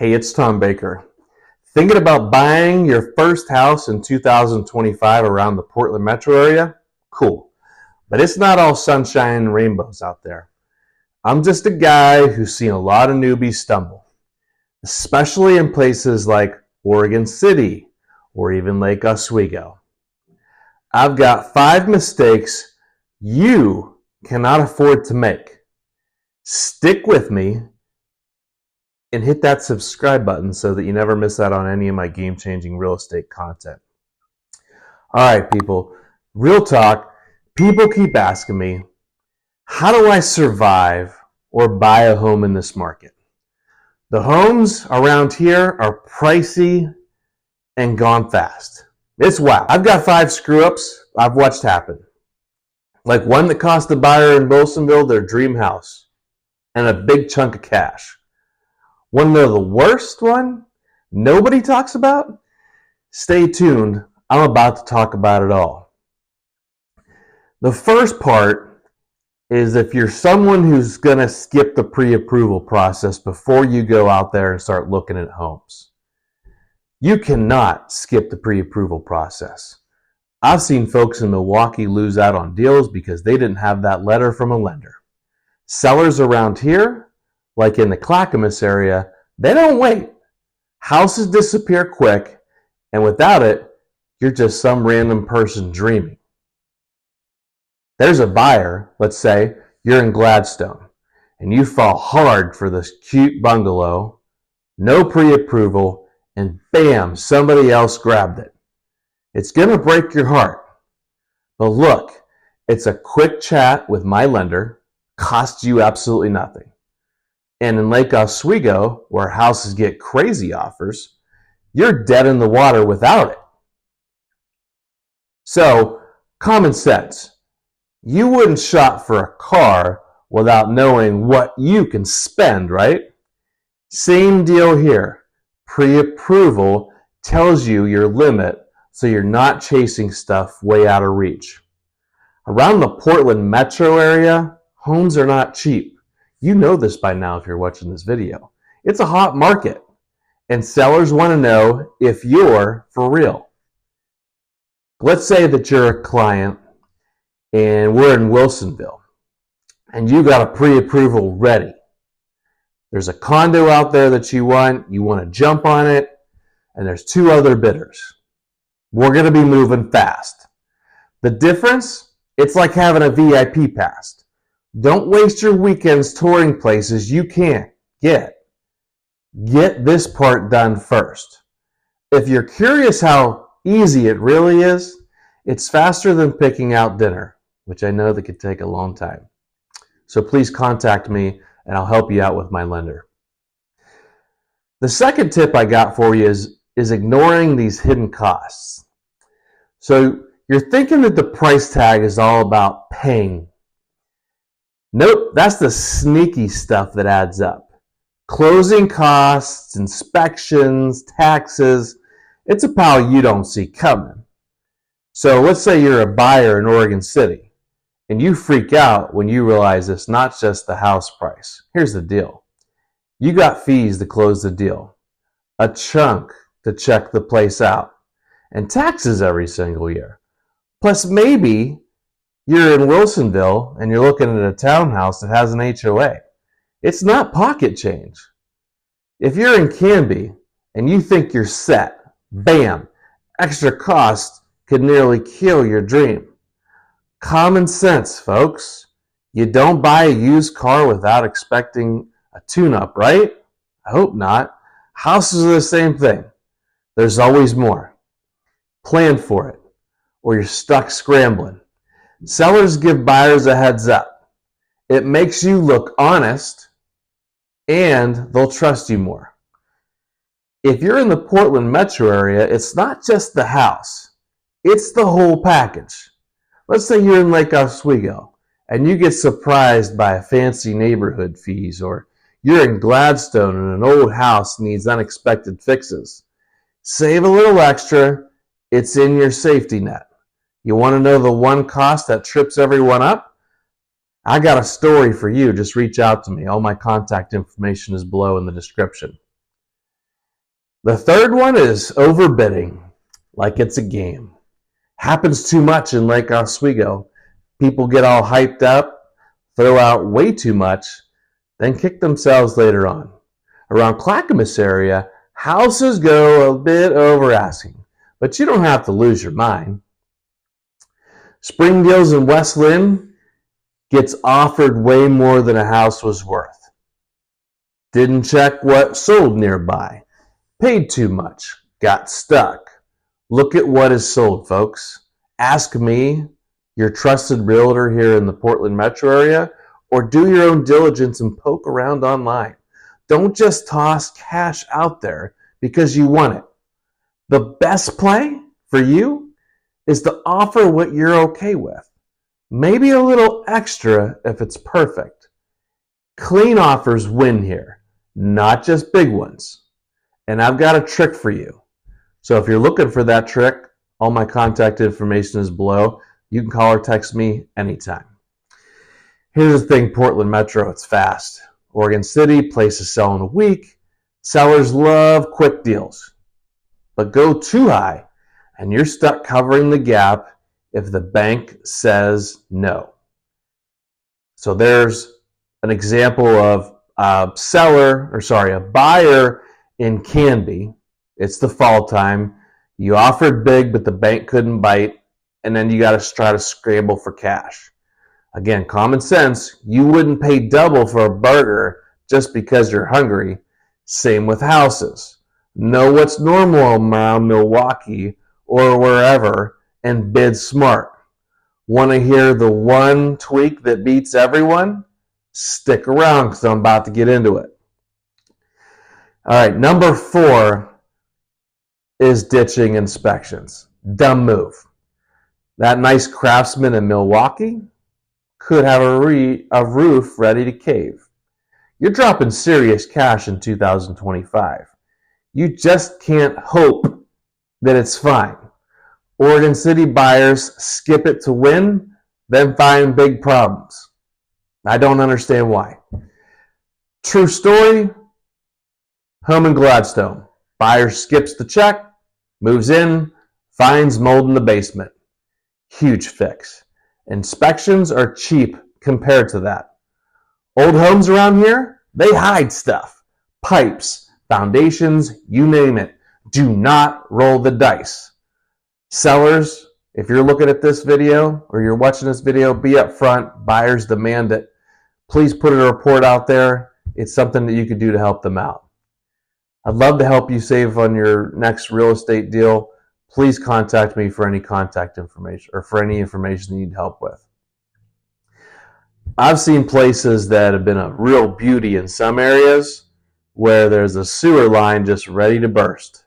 Hey, it's Tom Baker. Thinking about buying your first house in 2025 around the Portland metro area? Cool. But it's not all sunshine and rainbows out there. I'm just a guy who's seen a lot of newbies stumble, especially in places like Oregon City or even Lake Oswego. I've got 5 mistakes you cannot afford to make. Stick with me and hit that subscribe button so that you never miss out on any of my game-changing real estate content. All right, people, real talk. People keep asking me, how do I survive or buy a home in this market? The homes around here are pricey and gone fast. It's wild. I've got 5 screw-ups I've watched happen. Like one that cost a buyer in Wilsonville their dream house and a big chunk of cash. One of the worst one nobody talks about? Stay tuned. I'm about to talk about it all. The first part is if you're someone who's going to skip the pre-approval process before you go out there and start looking at homes. You cannot skip the pre-approval process. I've seen folks in Milwaukee lose out on deals because they didn't have that letter from a lender. Sellers around here, like in the Clackamas area, they don't wait. Houses disappear quick, and without it, you're just some random person dreaming. There's a buyer, let's say you're in Gladstone, and you fall hard for this cute bungalow, no pre-approval, and bam, somebody else grabbed it. It's going to break your heart. But look, it's a quick chat with my lender, costs you absolutely nothing. And in Lake Oswego, where houses get crazy offers, you're dead in the water without it. So, common sense. You wouldn't shop for a car without knowing what you can spend, right? Same deal here. Pre-approval tells you your limit so you're not chasing stuff way out of reach. Around the Portland metro area, homes are not cheap. You know this by now if you're watching this video. It's a hot market, and sellers want to know if you're for real. Let's say that you're a client and we're in Wilsonville, and you got a pre-approval ready. There's a condo out there that you want to jump on it, and there's 2 other bidders. We're going to be moving fast. The difference, it's like having a VIP pass. Don't waste your weekends touring places you can't get. Get this part done first. If you're curious how easy it really is, it's faster than picking out dinner, which I know that could take a long time. So please contact me and I'll help you out with my lender. The second tip I got for you is ignoring these hidden costs. So you're thinking that the price tag is all about paying. Nope, that's the sneaky stuff that adds up. Closing costs, inspections, taxes, it's a pile you don't see coming. So let's say you're a buyer in Oregon City, and you freak out when you realize it's not just the house price. Here's the deal. You got fees to close the deal, a chunk to check the place out, and taxes every single year. Plus maybe you're in Wilsonville and you're looking at a townhouse that has an HOA. It's not pocket change. If you're in Canby and you think you're set, bam, extra cost could nearly kill your dream. Common sense, folks. You don't buy a used car without expecting a tune-up, right? I hope not. Houses are the same thing. There's always more. Plan for it, or you're stuck scrambling. Sellers give buyers a heads up. It makes you look honest, and they'll trust you more. If you're in the Portland metro area, it's not just the house. It's the whole package. Let's say you're in Lake Oswego, and you get surprised by fancy neighborhood fees, or you're in Gladstone and an old house needs unexpected fixes. Save a little extra. It's in your safety net. You want to know the one cost that trips everyone up? I got a story for you. Just reach out to me. All my contact information is below in the description. The third one is overbidding, like it's a game. Happens too much in Lake Oswego. People get all hyped up, throw out way too much, then kick themselves later on. Around Clackamas area, houses go a bit over asking, but you don't have to lose your mind. Spring Deals in West Lynn gets offered way more than a house was worth. Didn't check what sold nearby. Paid too much. Got stuck. Look at what is sold, folks. Ask me, your trusted realtor here in the Portland metro area, or do your own diligence and poke around online. Don't just toss cash out there because you want it. The best play for you is to offer what you're okay with. Maybe a little extra if it's perfect. Clean offers win here, not just big ones. And I've got a trick for you. So if you're looking for that trick, all my contact information is below. You can call or text me anytime. Here's the thing, Portland Metro, it's fast. Oregon City, places sell in a week. Sellers love quick deals. But go too high, and you're stuck covering the gap if the bank says no. So there's an example of a buyer in Canby. It's the fall time. You offered big, but the bank couldn't bite, and then you got to try to scramble for cash. Again, common sense, you wouldn't pay double for a burger just because you're hungry. Same with houses. Know what's normal around Milwaukee or wherever and bid smart. Want to hear the one tweak that beats everyone? Stick around because I'm about to get into it. All right, number 4 is ditching inspections. Dumb move. That nice craftsman in Milwaukee could have a roof ready to cave. You're dropping serious cash in 2025. You just can't hope that it's fine. Oregon City buyers skip it to win, then find big problems. I don't understand why. True story, home in Gladstone. Buyer skips the check, moves in, finds mold in the basement. Huge fix. Inspections are cheap compared to that. Old homes around here, they hide stuff. Pipes, foundations, you name it. Do not roll the dice. Sellers, if you're looking at this video or you're watching this video, be upfront. Buyers demand it. Please put a report out there. It's something that you could do to help them out. I'd love to help you save on your next real estate deal. Please contact me for any contact information or for any information you need help with. I've seen places that have been a real beauty in some areas where there's a sewer line just ready to burst.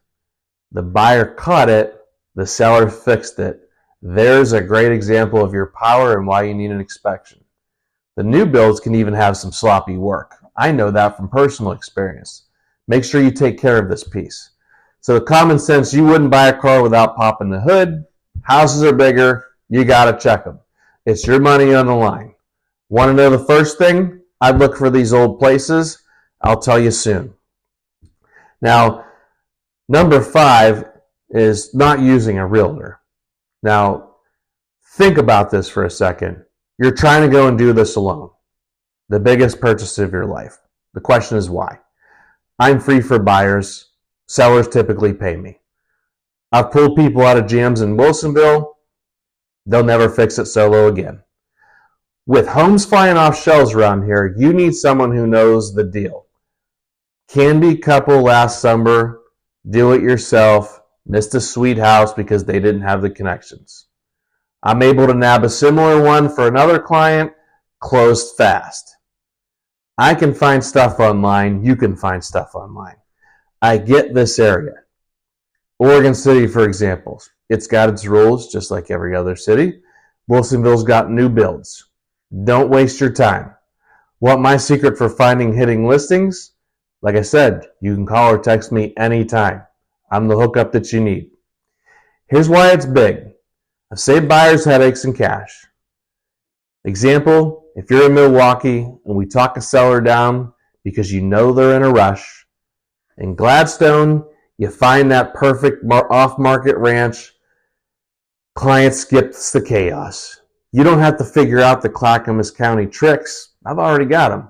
The buyer caught it, the seller fixed it. There's a great example of your power and why you need an inspection. The new builds can even have some sloppy work. I know that from personal experience. Make sure you take care of this piece. So common sense, you wouldn't buy a car without popping the hood. Houses are bigger. You got to check them. It's your money on the line. Want to know the first thing? I'd look for these old places. I'll tell you soon. Now, number 5 is not using a realtor. Now, think about this for a second. You're trying to go and do this alone. The biggest purchase of your life. The question is why? I'm free for buyers. Sellers typically pay me. I've pulled people out of jams in Wilsonville. They'll never fix it solo again. With homes flying off shelves around here, you need someone who knows the deal. Canby couple last summer, do it yourself, missed a sweet house because they didn't have the connections. I'm able to nab a similar one for another client, closed fast. I can find stuff online, you can find stuff online. I get this area. Oregon City, for example, it's got its rules just like every other city. Wilsonville's got new builds. Don't waste your time. Want my secret for finding hitting listings? Like I said, you can call or text me anytime. I'm the hookup that you need. Here's why it's big. I've saved buyers headaches and cash. Example, if you're in Milwaukee and we talk a seller down because you know they're in a rush, in Gladstone, You find that perfect off-market ranch, client skips the chaos. You don't have to figure out the Clackamas County tricks. I've already got them.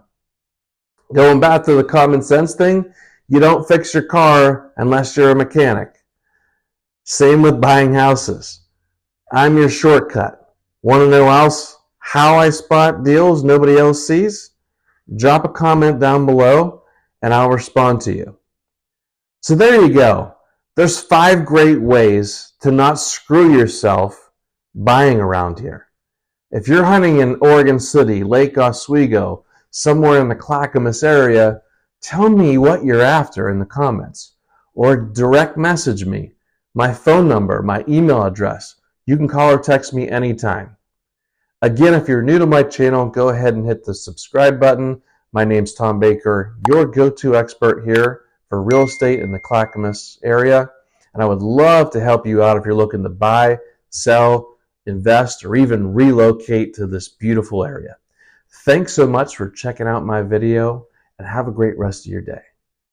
Going back to the common sense thing, you don't fix your car unless you're a mechanic. Same with buying houses. I'm your shortcut. Want to know how I spot deals nobody else sees? Drop a comment down below and I'll respond to you. So there you go. There's 5 great ways to not screw yourself buying around here. If you're hunting in Oregon City, Lake Oswego, somewhere in the Clackamas area, tell me what you're after in the comments or direct message me. My phone number, my email address. You can call or text me anytime. Again, if you're new to my channel, go ahead and hit the subscribe button. My name's Tom Baker, your go-to expert here for real estate in the Clackamas area. And I would love to help you out if you're looking to buy, sell, invest, or even relocate to this beautiful area. Thanks so much for checking out my video and have a great rest of your day.